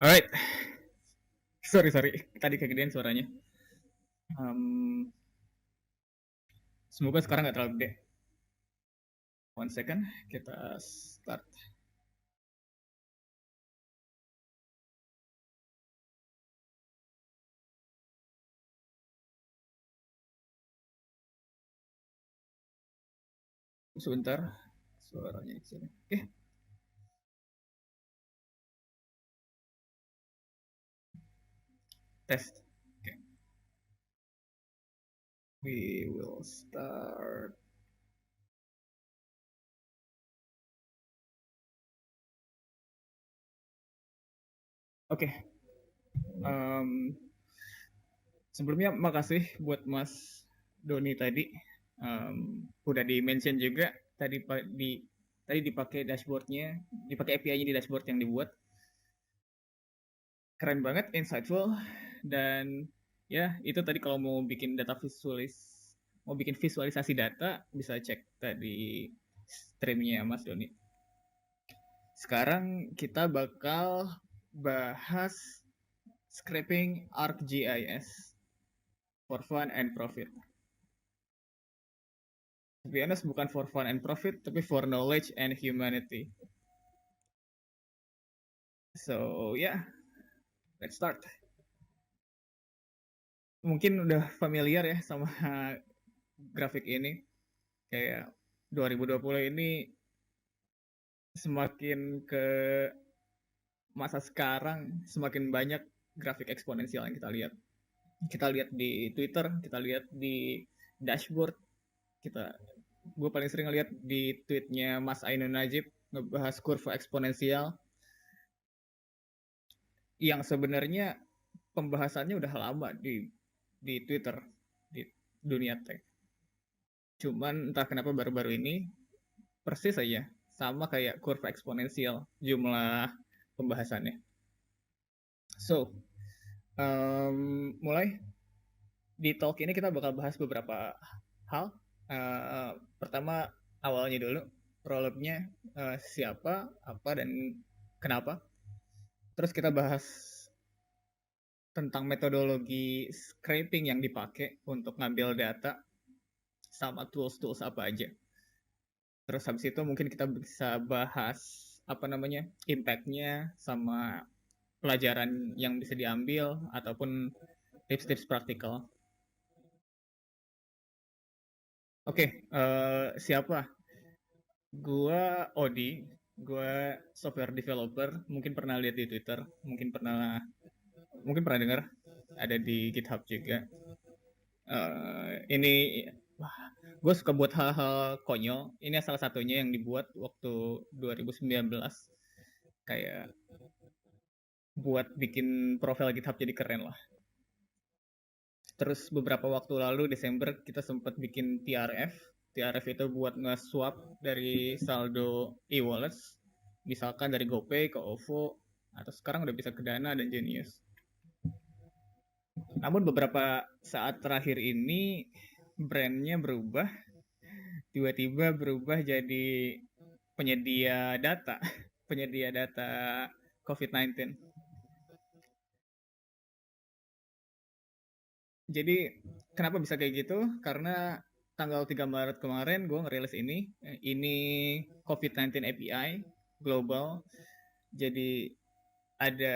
Alright, sorry, tadi kegedean suaranya. Um, Semoga sekarang nggak terlalu gede. One second, kita start. Sebentar, suaranya di sini. Oke, test. Oke, we will start. Oke, um, sebelumnya makasih buat Mas Doni tadi. Udah di mention juga tadi dipakai dashboardnya, dipakai API-nya di dashboard yang dibuat. Keren banget, insightful, dan ya itu tadi kalau mau bikin visualisasi data bisa cek tadi streamnya Mas Doni. Sekarang kita bakal bahas scraping ArcGIS for fun and profit. To be honest, bukan for fun and profit, tapi for knowledge and humanity. So yeah, let's start. Mungkin udah familiar ya sama grafik ini. Kayak 2020 ini semakin ke masa sekarang, semakin banyak grafik eksponensial yang kita lihat. Kita lihat di Twitter, kita lihat di dashboard, gue paling sering lihat di tweetnya Mas Ainun Najib ngebahas kurva eksponensial yang sebenarnya pembahasannya udah lama di Twitter, di dunia tech. Cuman entah kenapa baru-baru ini persis aja sama kayak kurva eksponensial jumlah pembahasannya. So, mulai di talk ini kita bakal bahas beberapa hal. Pertama, awalnya dulu, prolognya, siapa, apa, dan kenapa. Terus kita bahas tentang metodologi scraping yang dipakai untuk ngambil data sama tools-tools apa aja. Terus habis itu mungkin kita bisa bahas impact-nya sama pelajaran yang bisa diambil ataupun tips-tips praktikal. Oke, siapa? Gua Odi, gua software developer, mungkin pernah lihat di Twitter, mungkin pernah dengar, ada di GitHub juga. Ini gue suka buat hal-hal konyol. Ini salah satunya yang dibuat waktu 2019, kayak buat bikin profil GitHub jadi keren lah. Terus beberapa waktu lalu Desember kita sempat bikin TRF. TRF itu buat nge-swap dari saldo e-wallets, misalkan dari GoPay ke OVO, atau sekarang udah bisa ke Dana dan Genius. Namun beberapa saat terakhir ini brandnya berubah, tiba-tiba berubah jadi penyedia data, penyedia data COVID-19. Jadi kenapa bisa kayak gitu? Karena tanggal 3 Maret kemarin gue ngerilis ini COVID-19 API global. Jadi ada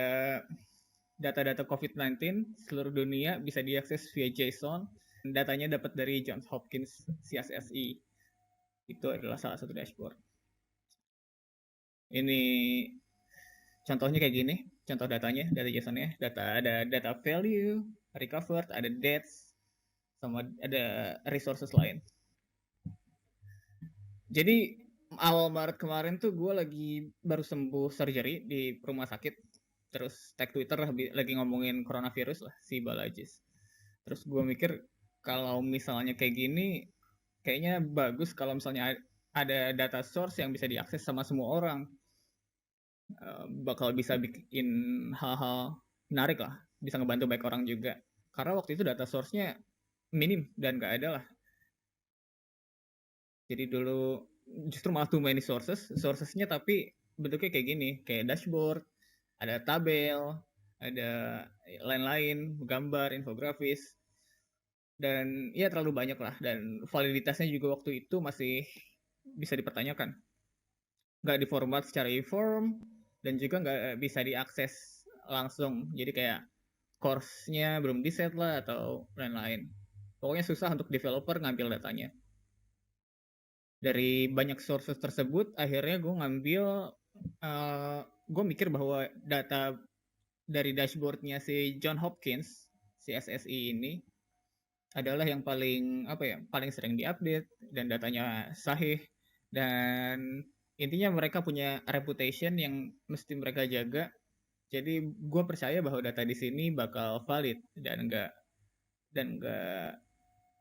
data-data COVID-19 seluruh dunia bisa diakses via JSON. Datanya dapat dari Johns Hopkins CSSI. Itu adalah salah satu dashboard. Ini contohnya kayak gini, contoh datanya, data JSON-nya, ada data value, recovered, ada dates, sama ada resources lain. Jadi awal Maret kemarin tuh gue lagi baru sembuh surgery di rumah sakit. Terus tag Twitter lagi ngomongin coronavirus lah, si Balajis. Terus gue mikir kalau misalnya kayak gini, kayaknya bagus kalau misalnya ada data source yang bisa diakses sama semua orang. Bakal bisa bikin hal-hal menarik lah, bisa ngebantu banyak orang juga. Karena waktu itu data source-nya minim dan gak ada lah. Jadi dulu justru malah too many sourcesnya tapi bentuknya kayak gini, kayak dashboard, ada tabel, ada lain-lain, gambar, infografis, dan ya terlalu banyak lah, dan validitasnya juga waktu itu masih bisa dipertanyakan. Nggak diformat secara uniform, dan juga nggak bisa diakses langsung. Jadi kayak course-nya belum di-set lah atau lain-lain. Pokoknya susah untuk developer ngambil datanya. Dari banyak sources tersebut, akhirnya gue ngambil, gue mikir bahwa data dari dashboardnya si John Hopkins, si SSI ini, adalah yang paling paling sering diupdate dan datanya sahih, dan intinya mereka punya reputation yang mesti mereka jaga. Jadi gue percaya bahwa data di sini bakal valid dan enggak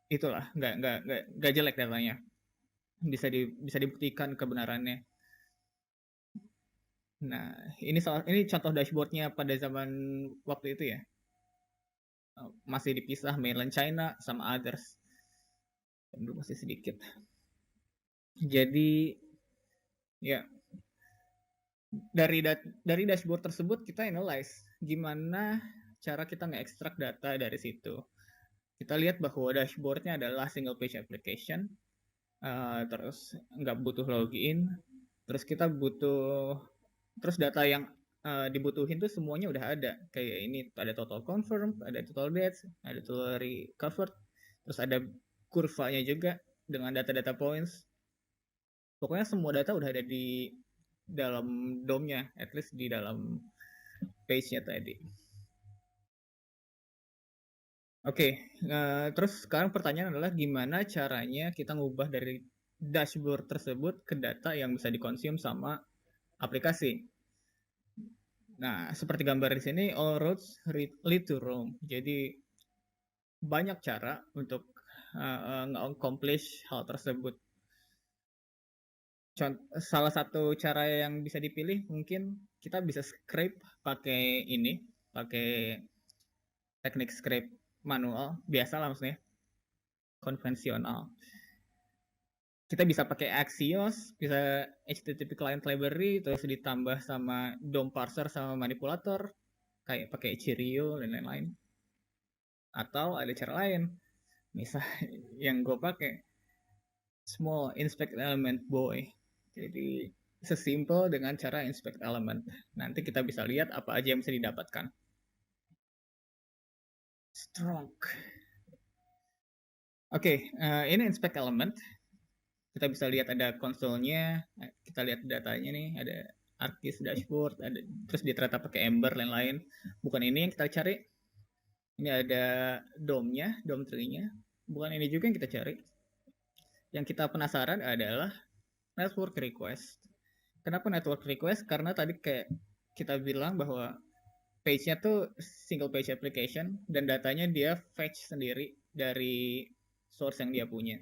itulah enggak jelek datanya, bisa dibuktikan kebenarannya. Nah, ini contoh dashboardnya pada zaman waktu itu ya. Masih dipisah mainland China sama others. Dulu masih sedikit. Jadi ya dari dashboard tersebut kita analyze gimana cara kita nge-extract data dari situ. Kita lihat bahwa dashboardnya adalah single page application, terus nggak butuh login, terus kita butuh, terus data yang dibutuhin tuh semuanya udah ada. Kayak ini ada total confirm, ada total dates, ada total recovered, terus ada kurvanya juga dengan data-data points. Pokoknya semua data udah ada di dalam DOM-nya, at least di dalam page-nya tadi. Oke, terus sekarang pertanyaan adalah gimana caranya kita ngubah dari dashboard tersebut ke data yang bisa dikonsum sama aplikasi. Nah, seperti gambar di sini, all roads lead to Rome. Jadi banyak cara untuk nge-accomplish hal tersebut. Salah satu cara yang bisa dipilih mungkin kita bisa scrape pakai teknik scrape manual, biasa lah maksudnya, konvensional. Kita bisa pakai Axios, bisa HTTP Client Library, terus ditambah sama DOM parser sama manipulator, kayak pakai Cheerio dan lain-lain. Atau ada cara lain, misal yang gue pakai small inspect element boy. Jadi sesimpel dengan cara inspect element. Nanti kita bisa lihat apa aja yang bisa didapatkan. Stroke. Oke, ini inspect element. Kita bisa lihat ada konsolnya, kita lihat datanya nih, ada ArcGIS dashboard, ada terus dia ternyata pakai Ember lain-lain. Bukan ini yang kita cari. Ini ada DOM-nya, DOM tree-nya. Bukan ini juga yang kita cari. Yang kita penasaran adalah network request. Kenapa network request? Karena tadi kayak kita bilang bahwa page-nya tuh single page application dan datanya dia fetch sendiri dari source yang dia punya.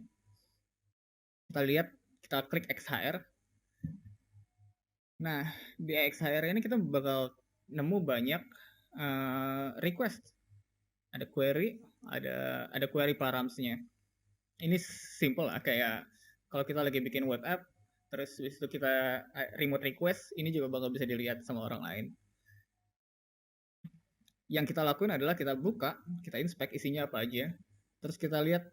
Kita lihat, kita klik XHR. Nah, di XHR ini kita bakal nemu banyak request. Ada query, ada query params-nya. Ini simple lah, kayak kalau kita lagi bikin web app, terus habis itu kita remote request, ini juga bakal bisa dilihat sama orang lain. Yang kita lakuin adalah kita buka, kita inspect isinya apa aja, terus kita lihat,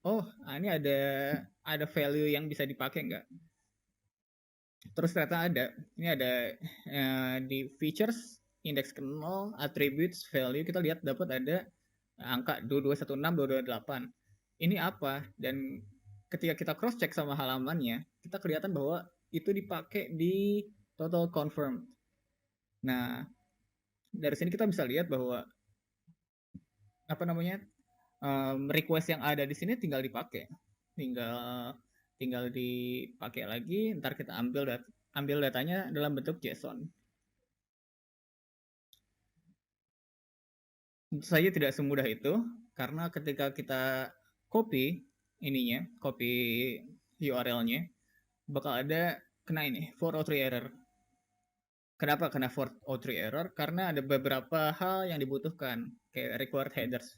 oh ini ada value yang bisa dipakai nggak? Terus ternyata ada, ini ada di features, index ke 0, attributes, value, kita lihat dapat ada angka 2216, 228. Ini apa? Dan ketika kita cross check sama halamannya, kita kelihatan bahwa itu dipakai di total confirm. Nah, dari sini kita bisa lihat bahwa request yang ada di sini tinggal dipakai, tinggal dipakai lagi. Ntar kita ambil datanya dalam bentuk JSON. Tentu saja tidak semudah itu, karena ketika kita copy URL-nya, bakal ada kena ini 403 error. Kenapa kena 403 error? Karena ada beberapa hal yang dibutuhkan, kayak required headers.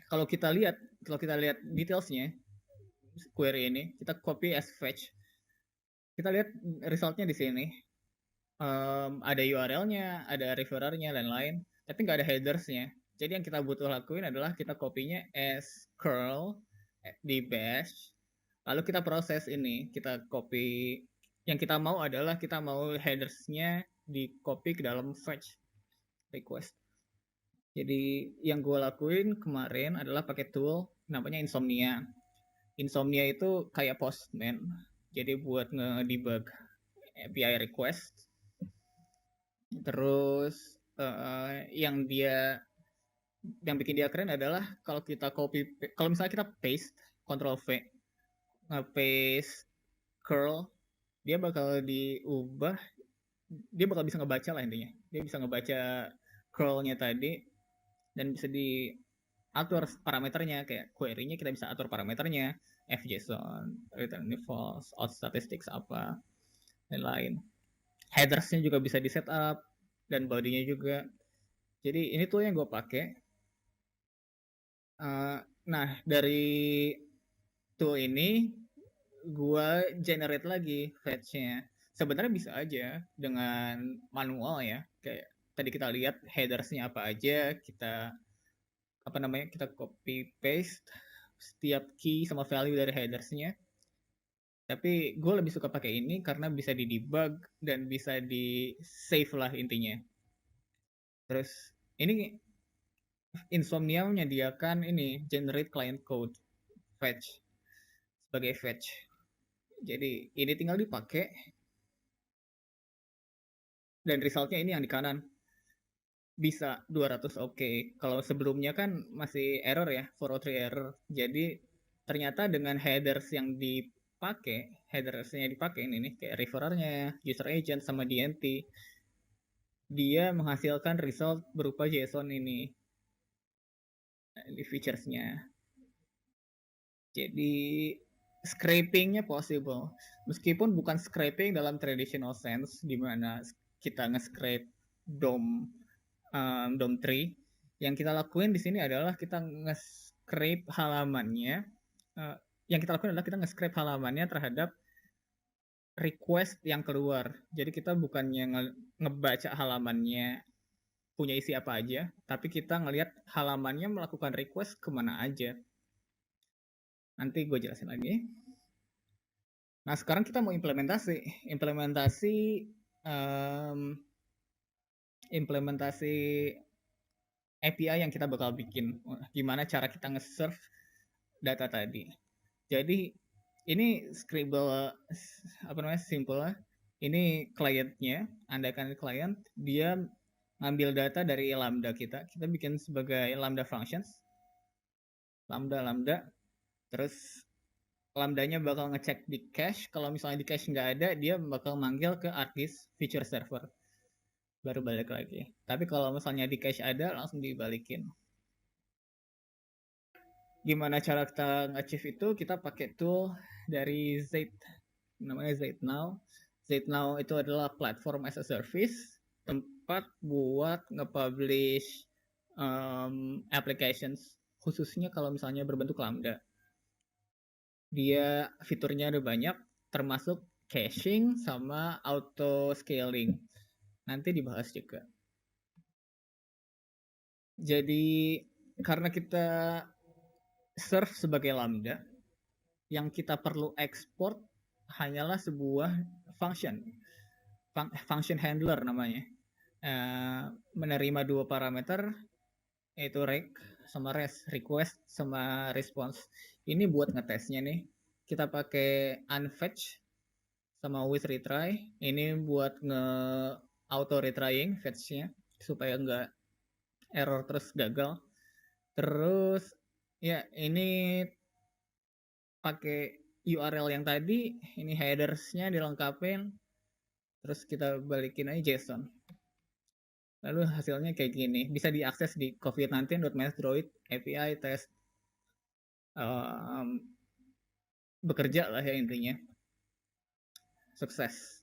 Kalau kita lihat detailsnya query ini, kita copy as fetch. Kita lihat resultnya di sini. ada URL-nya, ada referrer-nya, dan lain, tapi nggak ada headers-nya. Jadi yang kita butuh lakuin adalah kita copy-nya as curl di bash, lalu kita proses ini, kita copy. Yang kita mau adalah kita mau headers-nya di copy ke dalam fetch request. Jadi yang gue lakuin kemarin adalah pakai tool namanya Insomnia. Insomnia itu kayak Postman, jadi buat nge-debug API request. Terus yang bikin dia keren adalah kalau kita kalau misalnya kita paste, Ctrl V, nge-paste curl, dia bakal diubah, dia bakal bisa ngebaca lah intinya. Dia bisa ngebaca curl-nya tadi dan bisa diatur parameternya, kayak query-nya kita bisa atur parameternya, fjson, return false, out statistics apa, dan lain. Headers-nya juga bisa di setup dan body-nya juga. Jadi ini tuh yang gue pakai. Nah, dari tool ini gue generate lagi fetch-nya. Sebenarnya bisa aja dengan manual ya, kayak tadi kita lihat headers-nya apa aja, kita copy paste setiap key sama value dari headers-nya. Tapi gue lebih suka pakai ini karena bisa di debug dan bisa di save lah intinya. Terus ini Insomnia menyediakan ini generate client code fetch sebagai fetch. Jadi ini tinggal dipakai dan resultnya ini yang di kanan. Bisa 200 oke. Kalau sebelumnya kan masih error ya, 403 error. Jadi ternyata dengan headers yang dipakai, headersnya dipakai ini nih, kayak referrernya, user agent sama DNT, dia menghasilkan result berupa JSON ini di featuresnya. Jadi scrapingnya possible, meskipun bukan scraping dalam traditional sense di mana kita nge-scrape DOM tree. Yang kita lakuin di sini adalah kita nge-scrape halamannya. Yang kita lakuin adalah kita nge-scrape halamannya terhadap request yang keluar. Jadi kita bukannya ngebaca halamannya punya isi apa aja, tapi kita ngelihat halamannya melakukan request kemana aja. Nanti gue jelasin lagi. Nah, sekarang kita mau implementasi API yang kita bakal bikin. Gimana cara kita nge-serve data tadi. Jadi ini scribble simple lah. Ini kliennya, andaikan client, dia ngambil data dari lambda kita bikin sebagai lambda functions. Lambda. Terus lambdanya bakal ngecek di cache. Kalau misalnya di cache nggak ada, dia bakal manggil ke ArcGIS feature server. Baru balik lagi. Tapi kalau misalnya di cache ada, langsung dibalikin. Gimana cara kita nge-achieve itu? Kita pakai tool dari Zate, namanya Zate Now. Zate Now itu adalah platform as a service, tempat buat nge-publish applications, khususnya kalau misalnya berbentuk lambda. Dia fiturnya ada banyak, termasuk caching sama auto scaling. Nanti dibahas juga. Jadi karena kita serve sebagai lambda, yang kita perlu ekspor hanyalah sebuah function handler namanya. Menerima dua parameter, yaitu rec sama request sama response. Ini buat ngetesnya nih, kita pakai unfetch sama with retry. Ini buat auto retrying fetchnya supaya nggak error terus gagal. Terus ya ini pakai URL yang tadi, ini headersnya dilengkapin, terus kita balikin aja JSON. Lalu hasilnya kayak gini, bisa diakses di covid19.mathsdroid API test. Bekerja lah ya intinya. Sukses.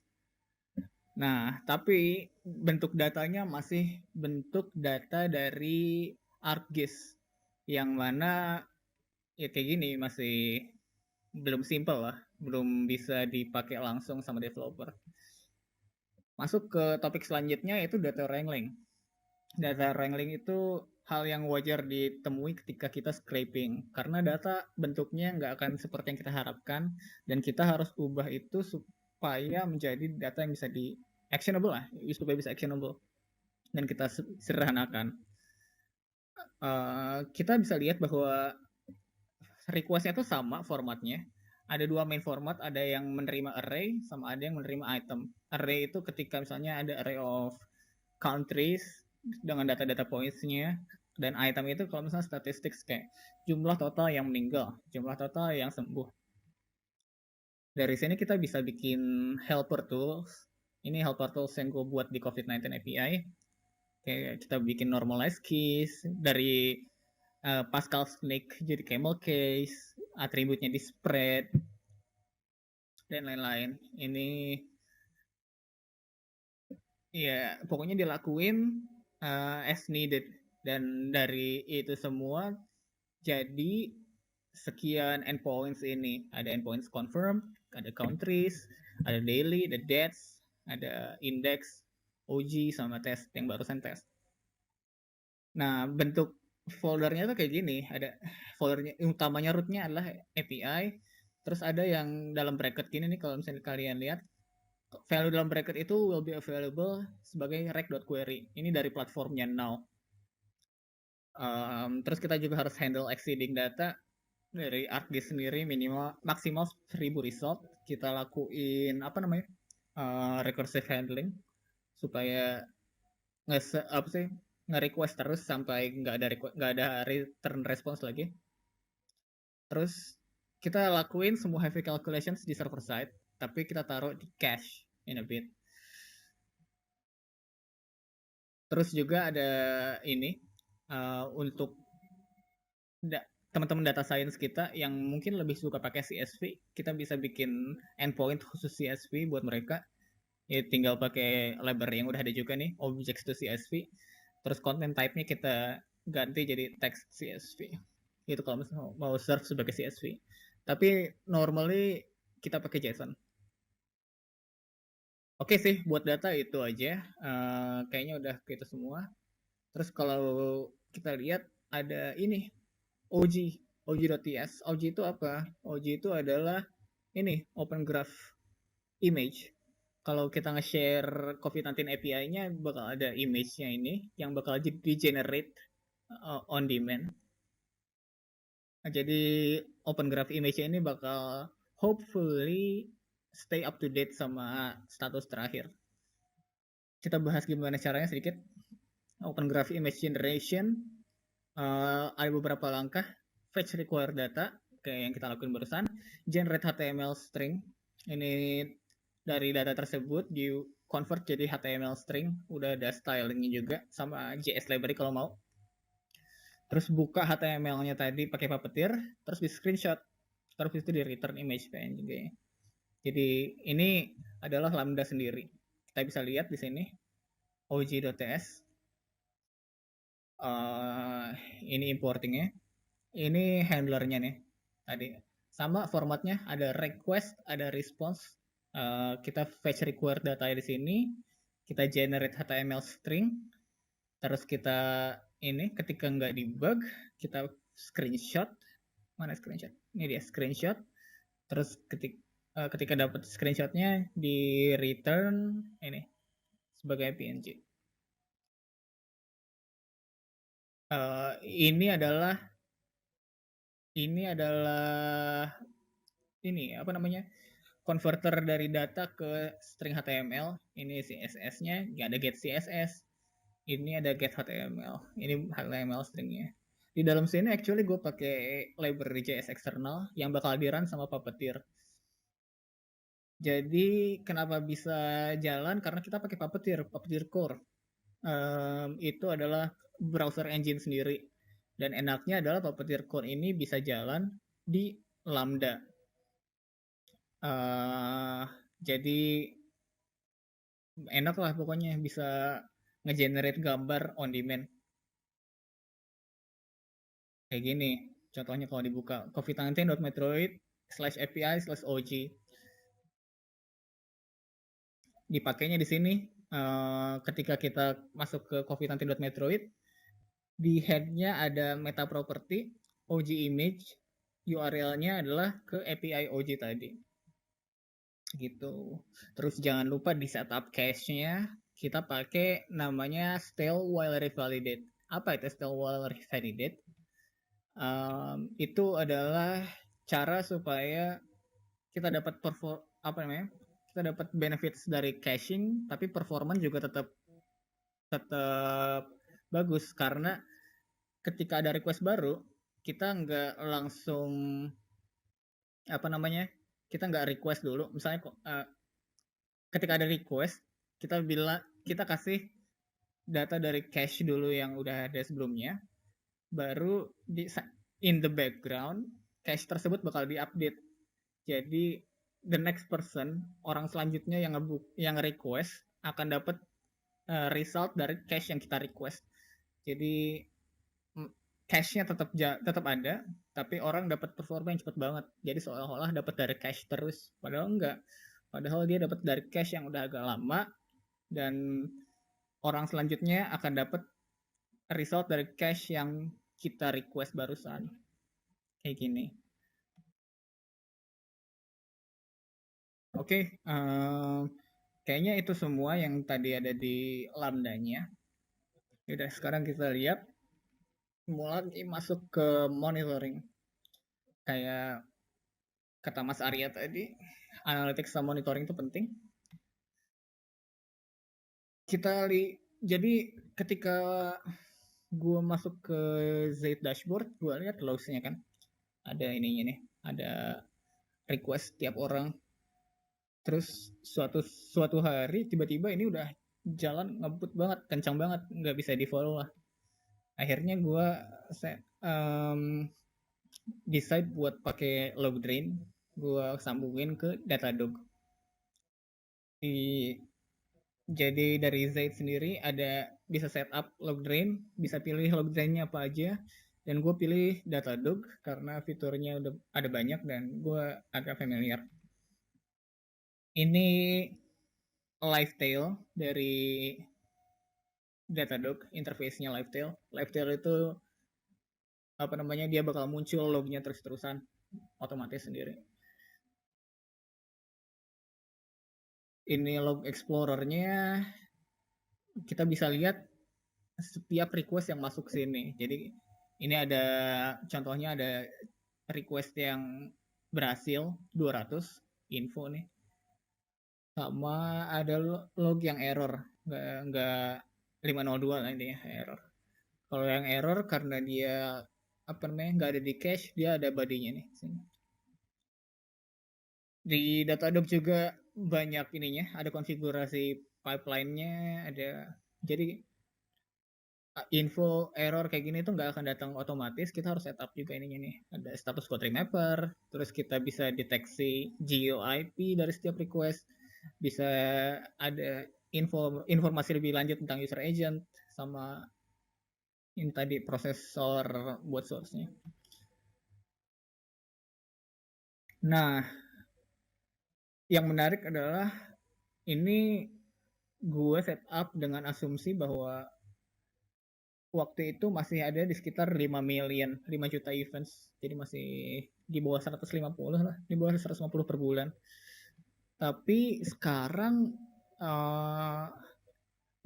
Nah, tapi bentuk datanya masih bentuk data dari ArcGIS, yang mana ya kayak gini, masih belum simple lah, belum bisa dipakai langsung sama developer. Masuk ke topik selanjutnya yaitu data wrangling. Data wrangling itu hal yang wajar ditemui ketika kita scraping, karena data bentuknya nggak akan seperti yang kita harapkan, dan kita harus ubah itu supaya menjadi data yang bisa di actionable lah, supaya bisa actionable dan kita sederhanakan. Kita bisa lihat bahwa requestnya itu sama formatnya. Ada dua main format, ada yang menerima array sama ada yang menerima item. Array itu ketika misalnya ada array of countries dengan data-data points-nya, dan item itu kalau misalnya statistik kayak jumlah total yang meninggal, jumlah total yang sembuh. Dari sini kita bisa bikin helper tools. Ini helper tools yang gue buat di COVID-19 API. Kayak kita bikin normalize keys dari Pascal snake jadi camel case, atributnya di spread, dan lain-lain. Ini ya pokoknya dilakuin as needed, dan dari itu semua jadi sekian endpoints ini. Ada endpoints confirm, ada countries, ada daily, ada dates, ada index, OG sama test yang barusan test. Nah, bentuk foldernya tuh kayak gini. Ada foldernya utamanya rootnya adalah API. Terus ada yang dalam bracket gini nih, kalau misalnya kalian lihat, value dalam bracket itu will be available sebagai rec.query. Ini dari platformnya now. Terus kita juga harus handle exceeding data dari ArcGIS sendiri, minimal maksimal 1000 result. Kita lakuin apa namanya recursive handling supaya nge-request terus sampai nggak ada return response lagi. Terus kita lakuin semua heavy calculations di server side, tapi kita taruh di cache in a bit. Terus juga ada ini untuk teman-teman data science kita yang mungkin lebih suka pakai CSV, kita bisa bikin endpoint khusus CSV buat mereka. Ya tinggal pakai library yang udah ada juga nih, objects to CSV. Terus content type-nya kita ganti jadi text CSV. Itu kalau misalnya mau serve sebagai CSV. Tapi normally kita pakai JSON. Oke sih, buat data itu aja. Kayaknya udah kita semua. Terus kalau kita lihat ada ini, OG, OG.ts. OG itu apa? OG itu adalah ini, Open Graph Image. Kalau kita nge-share COVID-19 API-nya, bakal ada image-nya ini, yang bakal di-generate on demand. Jadi Open Graph Image ini bakal hopefully stay up to date sama status terakhir. Kita bahas gimana caranya sedikit. Open Graph Image Generation, ada beberapa langkah. Fetch require data, kayak yang kita lakukan barusan. Generate HTML string, ini dari data tersebut di convert jadi HTML string, udah ada stylingnya juga, sama JS library kalau mau. Terus buka HTML-nya tadi pakai Puppeteer, terus di screenshot, terus itu di return image PNG. Jadi ini adalah Lambda sendiri. Kita bisa lihat di sini og.ts. Ini importingnya. Ini handlernya nih. Tadi sama formatnya, ada request, ada response. Kita fetch require data di sini. Kita generate HTML string. Terus kita ini ketika nggak debug, kita screenshot. Mana screenshot? Ini dia screenshot. Terus ketika dapat screenshotnya di return ini sebagai PNG. Ini adalah ini apa namanya, converter dari data ke string HTML. Ini CSS-nya, nggak ada get CSS. Ini ada get HTML. Ini HTML stringnya. Di dalam sini actually gue pakai library JS eksternal yang bakal di-run sama Puppeteer. Jadi kenapa bisa jalan? Karena kita pakai Puppeteer Core. Itu adalah browser engine sendiri. Dan enaknya adalah Puppeteer Core ini bisa jalan di Lambda. Jadi enak lah pokoknya, bisa nge-generate gambar on demand. Kayak gini, contohnya kalau dibuka covid19.metroid/api/og. dipakainya di sini ketika kita masuk ke covid19.metroid, di headnya ada meta property, OG image, URL-nya adalah ke API OG tadi. Gitu. Terus jangan lupa di setup cache-nya kita pakai namanya stale while revalidate. Apa itu stale while revalidate? Itu adalah cara supaya kita dapat kita dapat benefits dari caching, tapi performance juga tetap bagus karena ketika ada request baru kita nggak langsung kita nggak request dulu. Misalnya ketika ada request kita kasih data dari cache dulu yang udah ada sebelumnya, baru in the background cache tersebut bakal diupdate. Jadi the next person, orang selanjutnya yang request akan dapat result dari cache yang kita request. Jadi cache-nya tetap ada, tapi orang dapat performa yang cepat banget. Jadi seolah-olah dapat dari cache terus, padahal enggak. Padahal dia dapat dari cache yang udah agak lama, dan orang selanjutnya akan dapat result dari cache yang kita request barusan. Kayak gini. Oke, kayaknya itu semua yang tadi ada di lambda-nya. Udah, sekarang kita lihat mulai masuk ke monitoring. Kayak kata Mas Arya tadi, analytics sama monitoring itu penting. Jadi ketika gue masuk ke Z dashboard, gue lihat logs-nya kan. Ada ininya nih, ada request tiap orang. Terus suatu hari tiba-tiba ini udah jalan ngebut banget, kencang banget, nggak bisa di follow lah. Akhirnya gue decide buat pakai Logdrain, gue sambungin ke Datadog. Jadi dari Zaid sendiri bisa setup Logdrain, bisa pilih Logdrainnya apa aja, dan gue pilih Datadog karena fiturnya udah ada banyak dan gue agak familiar. Ini Livetail dari Datadog, interface-nya Livetail. Livetail itu dia bakal muncul lognya terus-terusan otomatis sendiri. Ini log explorer-nya kita bisa lihat setiap request yang masuk sini. Jadi ini contohnya ada request yang berhasil 200 info nih. Sama ada log yang error, nggak 502 lah ini ya, error. Kalau yang error karena dia nggak ada di cache, dia ada body-nya nih sini. Di Datadog juga banyak ininya, ada konfigurasi pipeline-nya, jadi info error kayak gini tuh nggak akan datang otomatis, kita harus setup juga ininya nih. Ada status code remapper, terus kita bisa deteksi GeoIP dari setiap request, bisa ada informasi lebih lanjut tentang user agent, sama ini tadi prosesor buat source-nya. Nah, yang menarik adalah ini gue setup dengan asumsi bahwa waktu itu masih ada di sekitar 5 juta events. Jadi masih di bawah 150 lah, di bawah 150 per bulan. Tapi sekarang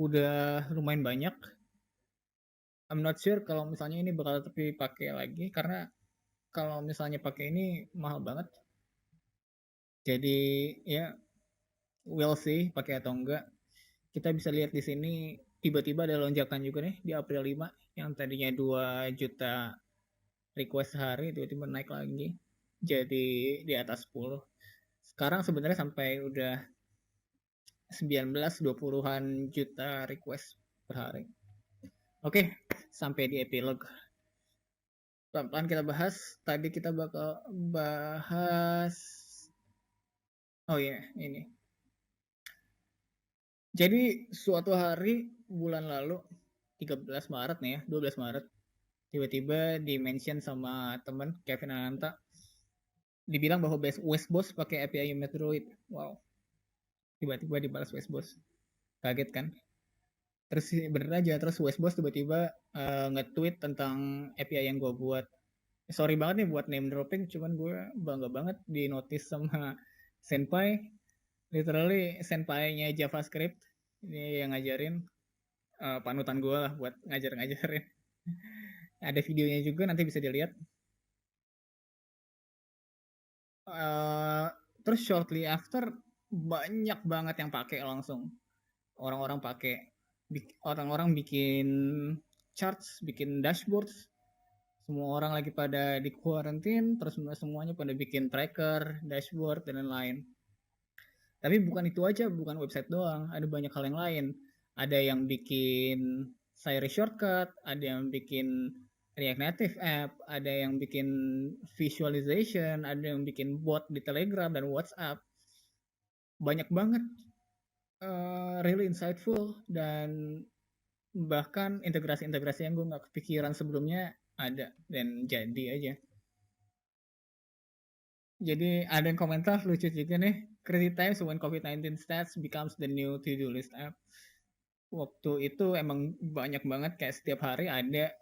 udah lumayan banyak. I'm not sure kalau misalnya ini bakal tapi pakai lagi, karena kalau misalnya pakai ini mahal banget. Jadi ya we'll see pakai atau enggak. Kita bisa lihat di sini tiba-tiba ada lonjakan juga nih di April 5 yang tadinya 2 juta request sehari tiba-tiba naik lagi jadi di atas 10. Sekarang sebenarnya sampai udah 19-20an juta request per hari. Oke, sampai di epilog. Pelan-pelan kita bahas. Tadi kita bakal bahas ini. Jadi suatu hari bulan lalu 13 Maret nih ya, 12 Maret tiba-tiba di-mention sama temen Kevin Ananta, dibilang bahwa Westboss pakai API Metroid. Wow. tiba-tiba dibalas Westboss, kaget kan. Terus bener aja, terus Westboss tiba-tiba nge-tweet tentang API yang gue buat. Sorry banget nih buat name dropping, cuman gue bangga banget di notice sama senpai, literally senpai-nya JavaScript ini yang ngajarin, panutan gue lah buat ngajarin. Ada videonya juga, nanti bisa dilihat. Terus shortly after banyak banget yang pakai langsung, orang-orang pakai, orang-orang bikin charts, bikin dashboards, semua orang lagi pada di quarantine, terus semuanya pada bikin tracker, dashboard, dan lain-lain. Tapi bukan itu aja, bukan website doang, ada banyak hal yang lain. Ada yang bikin Siri shortcut, ada yang bikin React Native app, ada yang bikin visualization, ada yang bikin bot di Telegram dan WhatsApp. Banyak banget, really insightful, dan bahkan integrasi-integrasi yang gue nggak kepikiran sebelumnya ada dan jadi aja. Jadi ada yang komentar lucu juga nih, crazy times when COVID-19 stats becomes the new to-do list app. Waktu itu emang banyak banget, kayak setiap hari ada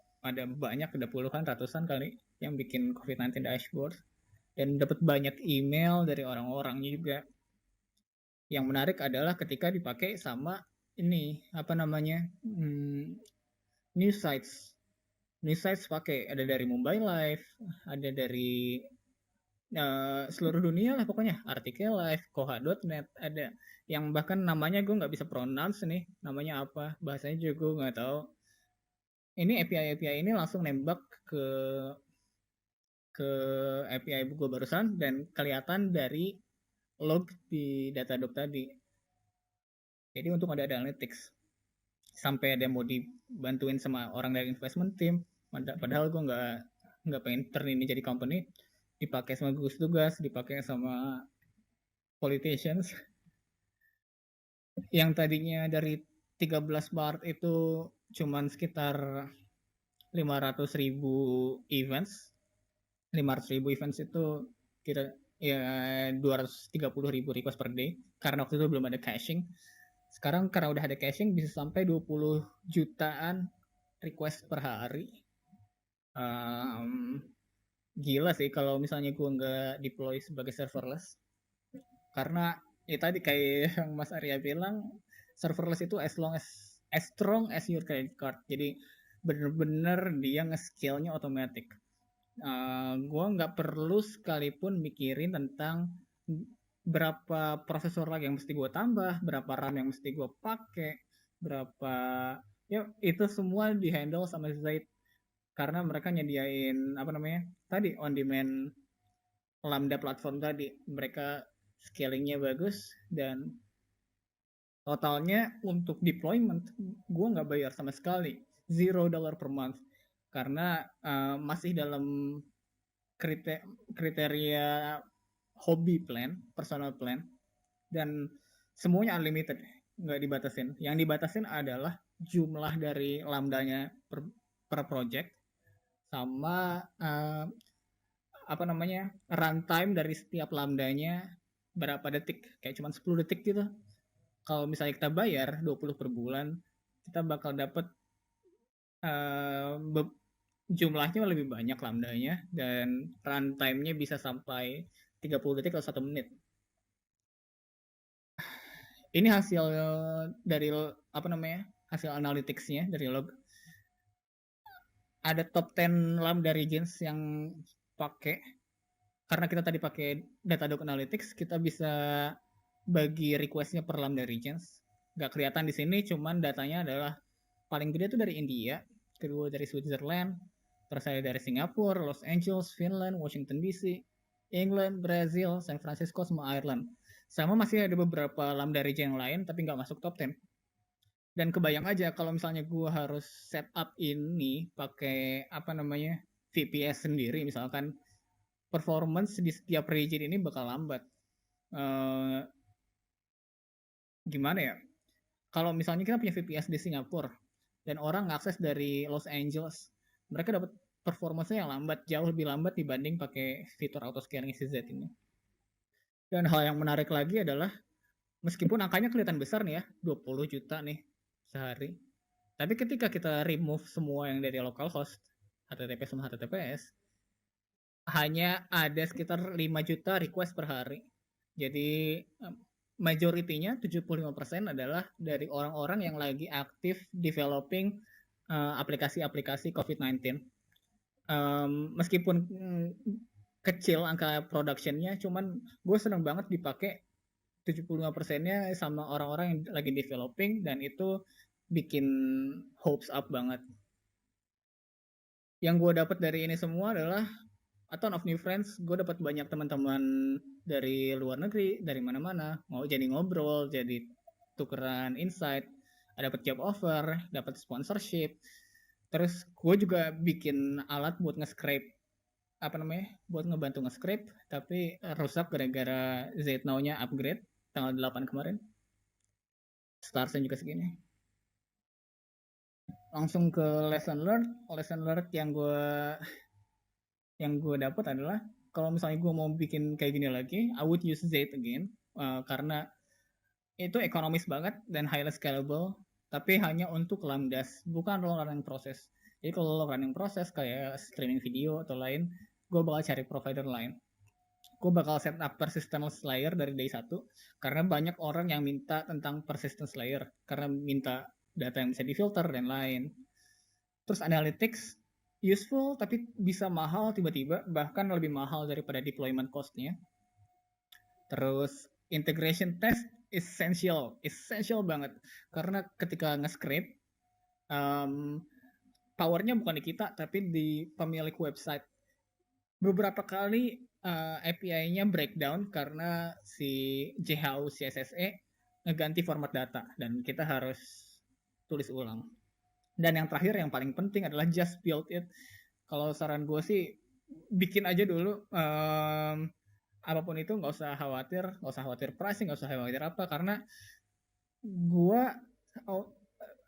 banyak, ada puluhan, ratusan kali yang bikin COVID-19 dashboard, dan dapat banyak email dari orang-orang juga. Yang menarik adalah ketika dipakai sama ini apa namanya, news sites. News sites pakai, ada dari Mumbai Live, ada dari seluruh dunia lah pokoknya, artikel live, koha.net, ada yang bahkan namanya gue nggak bisa pronounce nih, namanya apa, bahasanya juga gue nggak tahu. Ini API ini langsung nembak ke API gue barusan, dan kelihatan dari log di Datadog tadi. Jadi untung ada analytics, sampai ada yang mau dibantuin sama orang dari investment team, padahal gue nggak pengen turn ini jadi company, dipakai sama gugus tugas, dipakai sama politicians. Yang tadinya dari 13 Maret itu cuman sekitar 500.000 events. 500.000 events itu kira ya 230.000 request per day, karena waktu itu belum ada caching. Sekarang karena udah ada caching bisa sampai 20 jutaan request per hari. Gila sih kalau misalnya gue nggak deploy sebagai serverless, karena ya tadi kayak yang Mas Arya bilang, serverless itu as strong as your credit card. Jadi bener-bener dia nge-scale-nya otomatis. Gue nggak perlu sekalipun mikirin tentang berapa prosesor lagi yang mesti gue tambah, berapa RAM yang mesti gue pakai, berapa, ya itu semua dihandle sama Zaid, karena mereka nyediain apa namanya tadi, on demand Lambda platform tadi. Mereka scalingnya bagus, dan totalnya untuk deployment gue nggak bayar sama sekali, $0 per month, karena masih dalam kriteria hobby plan, personal plan, dan semuanya unlimited, nggak dibatasin. Yang dibatasin adalah jumlah dari lambdanya per project, sama apa namanya, runtime dari setiap lambdanya berapa detik, kayak cuma 10 detik gitu. Kalau misalnya kita bayar 20 per bulan, kita bakal dapat jumlahnya lebih banyak lambdanya, dan runtime-nya bisa sampai 30 detik atau 1 menit. Ini hasil dari apa namanya, hasil analytics-nya dari log. Ada top 10 lambda regions yang pakai, karena kita tadi pakai Datadog Analytics, kita bisa bagi request-nya per lambda regions. Gak kelihatan di sini, cuman datanya adalah paling gede itu dari India, kedua dari Switzerland, terus ada dari Singapura, Los Angeles, Finland, Washington DC, England, Brazil, San Francisco, sama Ireland. Sama masih ada beberapa lambda region yang lain, tapi nggak masuk top 10. Dan kebayang aja kalau misalnya gue harus setup ini pakai apa namanya, VPS sendiri misalkan, performance di setiap region ini bakal lambat. Gimana ya? Kalau misalnya kita punya VPS di Singapura dan orang ngakses dari Los Angeles, mereka dapat performanya yang lambat, jauh lebih lambat dibanding pakai fitur auto scaling CZ ini. Dan hal yang menarik lagi adalah Meskipun angkanya kelihatan besar nih ya, 20 juta nih sehari. Tapi ketika kita remove semua yang dari localhost, HTTP sama HTTPS, hanya ada sekitar 5 juta request per hari. Jadi majoritinya 75% adalah dari orang-orang yang lagi aktif developing aplikasi-aplikasi COVID-19. Meskipun kecil angka productionnya, cuman gue seneng banget dipakai 75%-nya sama orang-orang yang lagi developing, dan itu bikin hopes up banget. Yang gue dapat dari ini semua adalah a ton of new friends. Gue dapat banyak teman-teman dari luar negeri, dari mana-mana, mau jadi ngobrol, jadi tukeran insight, dapat job offer, dapat sponsorship. Terus gue juga bikin alat buat nge-scrape, buat ngebantu nge-scrape, tapi rusak gara-gara Znow-nya upgrade tanggal 8 kemarin. Starsnya juga segini. Langsung ke lesson learned yang gue dapat adalah, kalau misalnya gue mau bikin kayak gini lagi, I would use Z again, karena itu ekonomis banget dan highly scalable, tapi hanya untuk lambdas, bukan lo running proses. Jadi kalau lo running proses kayak streaming video atau lain, gue bakal cari provider lain. Gue bakal set up persistence layer dari day 1, karena banyak orang yang minta tentang persistence layer, karena minta data yang bisa difilter dan lain. Terus analytics useful tapi bisa mahal tiba-tiba, bahkan lebih mahal daripada deployment cost-nya. Terus integration test essential banget, karena ketika nge-scrape, powernya bukan di kita tapi di pemilik website. Beberapa kali API-nya breakdown karena si JHU CSSE ngeganti format data dan kita harus tulis ulang. Dan yang terakhir, yang paling penting adalah just build it. Kalau saran gue sih, bikin aja dulu. Apapun itu nggak usah khawatir pricing, nggak usah khawatir apa, karena gue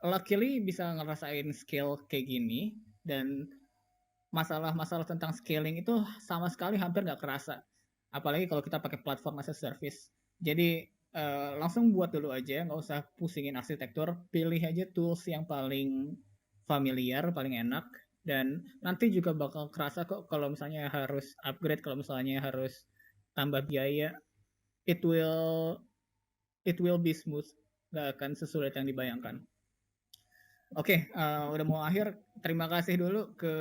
luckily bisa ngerasain scale kayak gini, dan masalah-masalah tentang scaling itu sama sekali hampir nggak kerasa, apalagi kalau kita pakai platform as a service. Jadi langsung buat dulu aja, nggak usah pusingin arsitektur, pilih aja tools yang paling familiar, paling enak, dan nanti juga bakal kerasa kok kalau misalnya harus upgrade, kalau misalnya harus tambah biaya, it will be smooth, nggak akan sesulit yang dibayangkan. Oke, udah mau akhir. Terima kasih dulu ke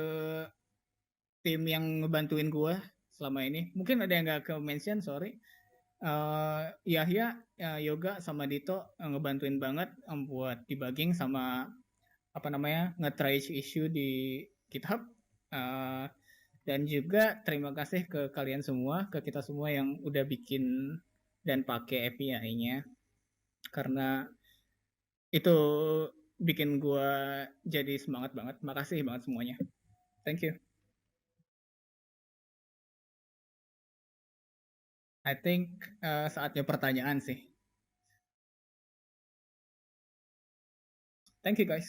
tim yang ngebantuin gue selama ini. Mungkin ada yang nggak ke mention, sorry. Yahya, Yoga, sama Dito ngebantuin banget buat debugging sama nge-trace issue di GitHub. Dan juga terima kasih ke kalian semua, ke kita semua yang udah bikin dan pakai API-nya, karena itu bikin gue jadi semangat banget. Makasih banget semuanya. Thank you. I think saatnya pertanyaan sih. Thank you guys.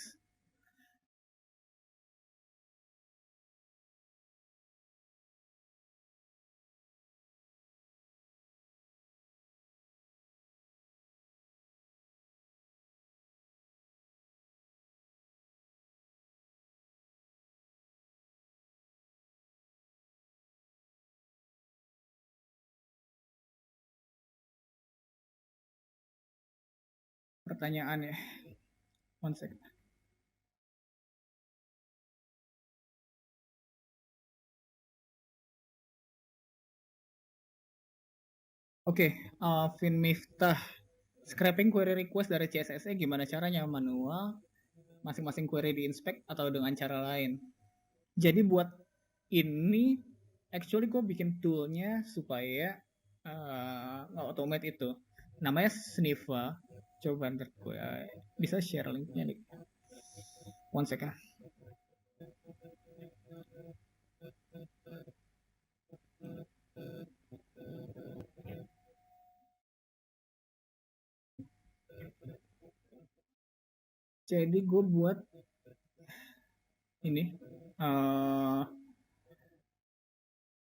Pertanyaan ya. One second. Oke, Alvin Miftah. Scraping query request dari CSS-nya gimana caranya? Manual, masing-masing query di-inspect, atau dengan cara lain? Jadi buat ini, actually gue bikin toolnya supaya nge-automate itu. Namanya Snifa. Coba ntar gue bisa share linknya nih. One second. Jadi gue buat ini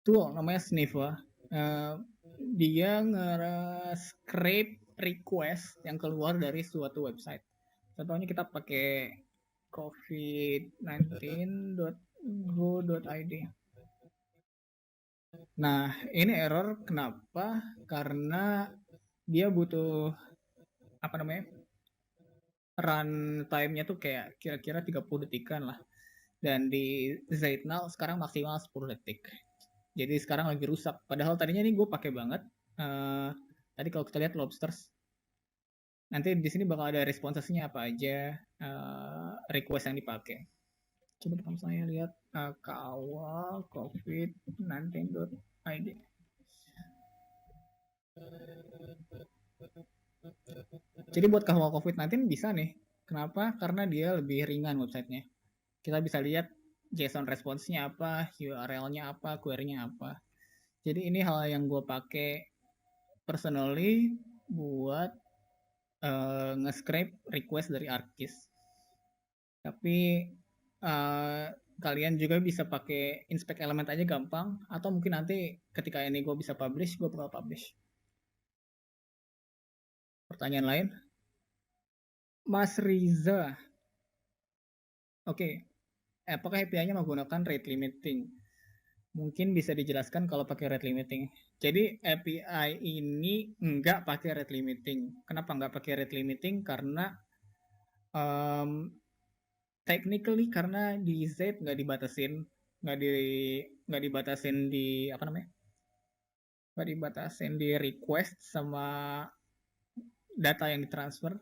tool namanya Snifa. Dia nge-scrape request yang keluar dari suatu website. Contohnya kita pakai covid19.go.id. Nah, ini error kenapa? Karena dia butuh run time-nya tuh kayak kira-kira 30 detikan lah. Dan di Zaitnal sekarang maksimal 10 detik. Jadi sekarang lagi rusak. Padahal tadinya ini gue pakai banget. Tadi kalau kita lihat Lobsters, nanti di sini bakal ada responsesnya apa aja, request yang dipakai. Coba kalau saya lihat kawal covid19.id. Jadi buat kawal covid-19 bisa nih. Kenapa? Karena dia lebih ringan websitenya. Kita bisa lihat JSON response-nya apa, URL-nya apa, query-nya apa. Jadi ini hal yang gue pakai personally buat nge-scrape request dari ArcGIS. Tapi kalian juga bisa pakai inspect element aja gampang, atau mungkin nanti ketika ini gue bisa publish, gue bakal publish. Pertanyaan lain? Mas Riza. Oke. Apakah API-nya menggunakan rate limiting? Mungkin bisa dijelaskan kalau pakai rate limiting. Jadi API ini nggak pakai rate limiting. Kenapa nggak pakai rate limiting? Karena technically karena di Z nggak dibatasin, nggak dibatasin di nggak dibatasin di request sama data yang ditransfer.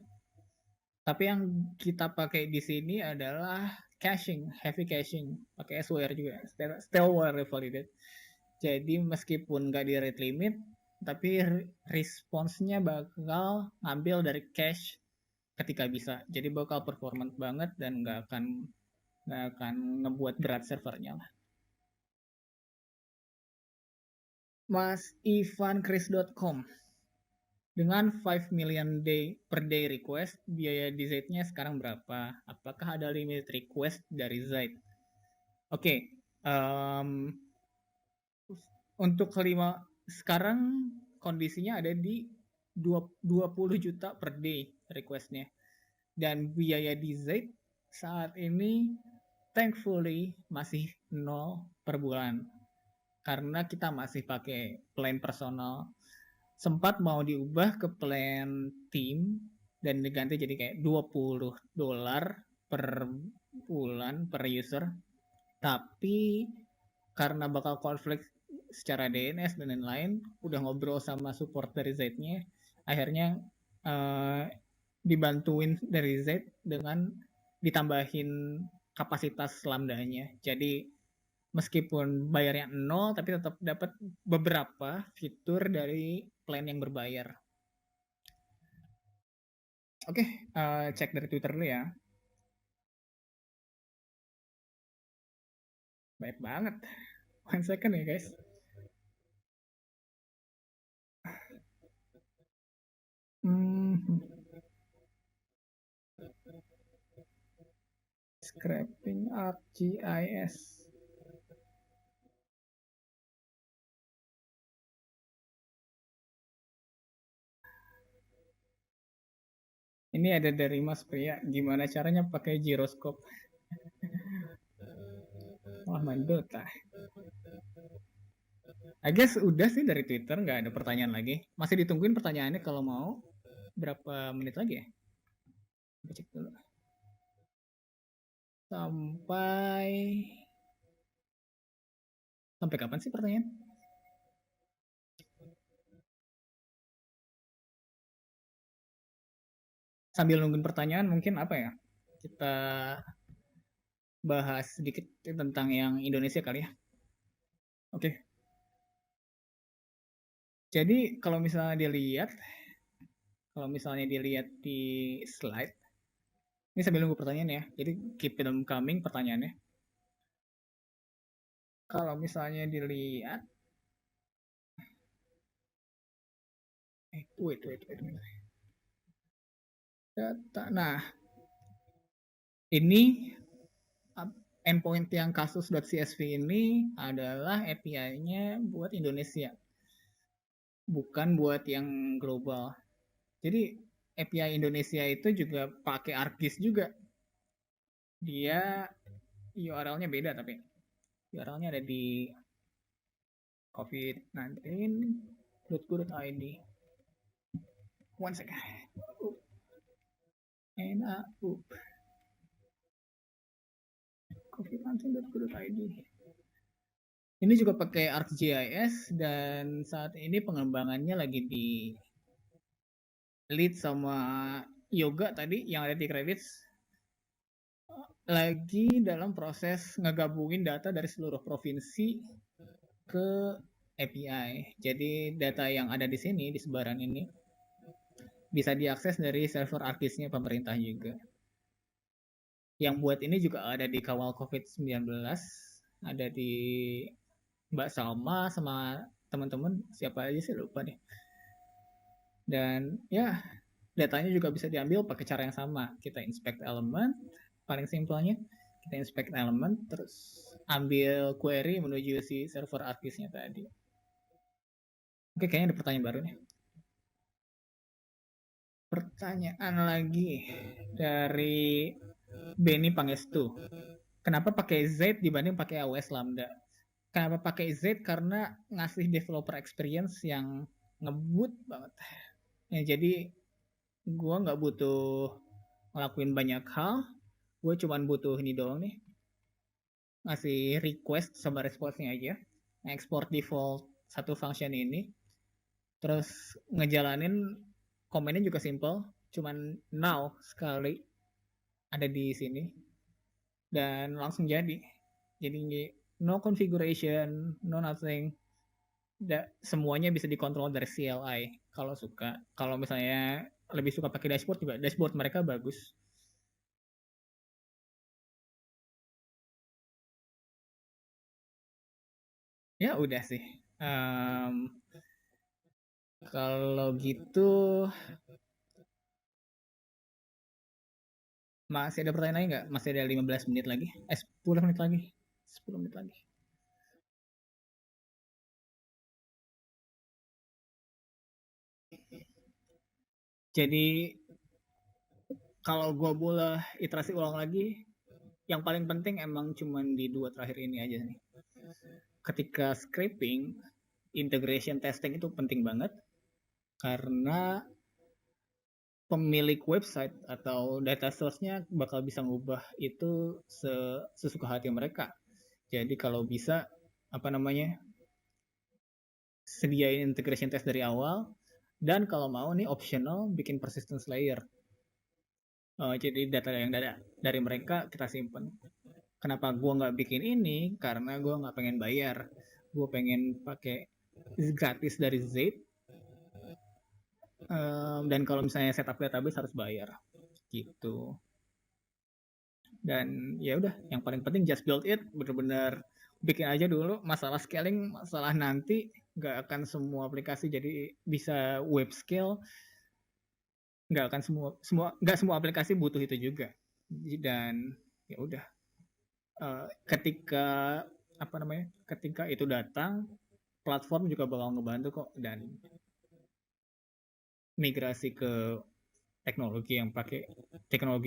Tapi yang kita pakai di sini adalah caching, heavy caching, pakai SWR juga, still well validated. Jadi meskipun nggak di rate limit, tapi responsnya bakal ngambil dari cache ketika bisa. Jadi bakal performant banget dan nggak akan ngebuat berat servernya lah. Mas ivanchris.com. Dengan 5 million per day request, biaya di Zaid-nya sekarang berapa? Apakah ada limit request dari Zaid? Oke, untuk sekarang kondisinya ada di 20 juta per day requestnya. Dan biaya di Zaid saat ini thankfully masih 0 per bulan. Karena kita masih pakai plan personal. Sempat mau diubah ke plan team dan diganti jadi kayak $20 per bulan per user. Tapi karena bakal konflik secara DNS dan lain-lain, udah ngobrol sama support dari Z-nya, akhirnya dibantuin dari Z dengan ditambahin kapasitas lambdanya. Jadi meskipun bayarnya 0, tapi tetap dapat beberapa fitur dari plan yang berbayar. Oke, cek dari Twitter dulu ya. Baik banget. 1 second ya guys. Scraping ArcGIS. Ini ada dari Mas Pria, gimana caranya pakai giroskop? Wah, mandota. I guess udah sih dari Twitter, nggak ada pertanyaan lagi. Masih ditungguin pertanyaannya kalau mau. Berapa menit lagi ya? Kita cek dulu. Sampai kapan sih pertanyaan? Sambil nungguin pertanyaan mungkin apa ya? Kita bahas sedikit tentang yang Indonesia kali ya. Oke. Jadi kalau misalnya dilihat di slide, ini sambil nunggu pertanyaan ya. Jadi keep them coming pertanyaannya. Kalau misalnya dilihat, wait. Data. Nah, ini endpoint yang kasus.csv ini adalah API-nya buat Indonesia, bukan buat yang global. Jadi API Indonesia itu juga pakai ArcGIS juga. Dia URL-nya beda tapi URL-nya ada di covid19.go.id. One second. covid19.go.id. Ini juga pakai ArcGIS dan saat ini pengembangannya lagi di lead sama Yoga tadi yang ada di Credits, lagi dalam proses ngegabungin data dari seluruh provinsi ke API. Jadi data yang ada di sini, di sebaran ini, bisa diakses dari server ArcGIS-nya pemerintah juga. Yang buat ini juga ada di Kawal COVID-19, ada di Mbak Salma sama teman-teman, siapa aja sih lupa deh. Dan ya, datanya juga bisa diambil pakai cara yang sama. Kita inspect element, paling simpelnya kita inspect element, terus ambil query menuju si server ArcGIS-nya tadi. Oke, kayaknya ada pertanyaan baru nih. Pertanyaan lagi dari Benny Pangestu. Kenapa pakai Z dibanding pakai AWS Lambda? Kenapa pakai Z? Karena ngasih developer experience yang ngebut banget. Ya, jadi gue nggak butuh ngelakuin banyak hal. Gue cuma butuh ini doang nih. Ngasih request sama response-nya aja. Export default satu function ini. Terus ngejalanin komennya juga simple. Cuman now sekali ada di sini. Dan langsung jadi. Jadi no configuration, no nothing. Semuanya bisa dikontrol dari CLI kalau suka. Kalau misalnya lebih suka pakai dashboard juga, dashboard mereka bagus. Ya udah sih. Kalau gitu masih ada pertanyaan lain nggak? Masih ada 15 menit lagi? 10 menit lagi. 10 menit lagi. Jadi kalau gue boleh iterasi ulang lagi, yang paling penting emang cuman di 2 terakhir ini aja nih. Ketika scraping, integration testing itu penting banget karena pemilik website atau data source-nya bakal bisa ngubah itu sesuka hati mereka. Jadi kalau bisa sediain integration test dari awal, dan kalau mau nih optional bikin persistence layer. Jadi data yang dari mereka kita simpan. Kenapa gue nggak bikin ini? Karena gue nggak pengen bayar. Gue pengen pakai gratis dari Z. Dan kalau misalnya setup database harus bayar. Gitu. Dan ya udah, yang paling penting just build it, bener-bener bikin aja dulu. Masalah scaling, masalah nanti nggak akan semua aplikasi jadi bisa web scale, nggak akan nggak semua aplikasi butuh itu juga. Dan ya udah, ketika ketika itu datang, platform juga bakal ngebantu kok, dan migrasi ke teknologi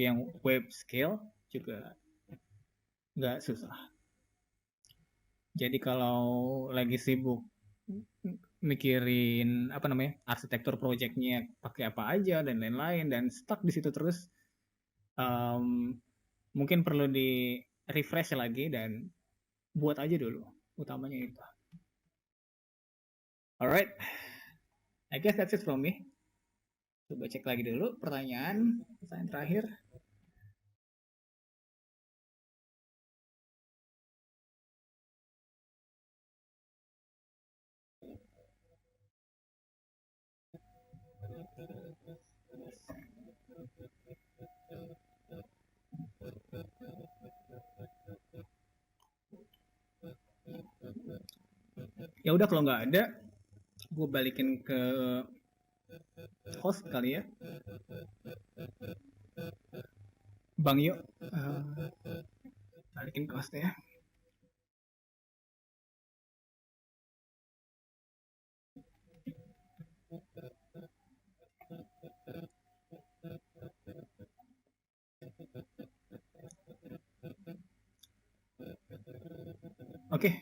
yang web scale juga nggak susah. Jadi kalau lagi sibuk mikirin arsitektur projectnya pakai apa aja dan lain-lain dan stuck di situ terus, mungkin perlu di refresh lagi dan buat aja dulu utamanya itu. Alright, I guess that's it from me. Coba cek lagi dulu pertanyaan terakhir. Ya udah, kalau nggak ada, gue balikin ke host kali ya, Bang Yo. Balikin ke host ya. Oke,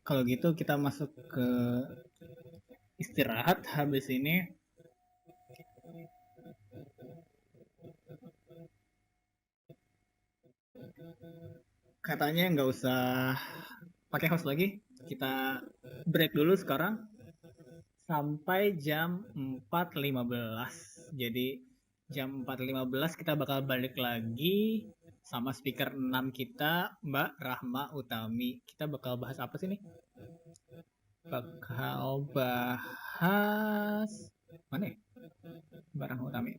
kalau gitu kita masuk ke istirahat habis ini. Katanya nggak usah pakai host lagi. Kita break dulu sekarang sampai jam 4.15. Jadi jam 4.15 kita bakal balik lagi sama speaker 6 kita, Mbak Rahma Utami. Kita bakal bahas apa sih nih? Bakal bahas mana ya? Mbak Rahma Utami.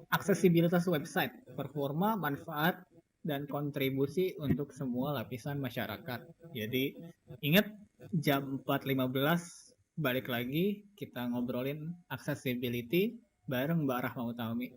Aksesibilitas website, performa, manfaat, dan kontribusi untuk semua lapisan masyarakat. Jadi ingat jam 4.15 balik lagi kita ngobrolin accessibility bareng Mbak Rahma Utami.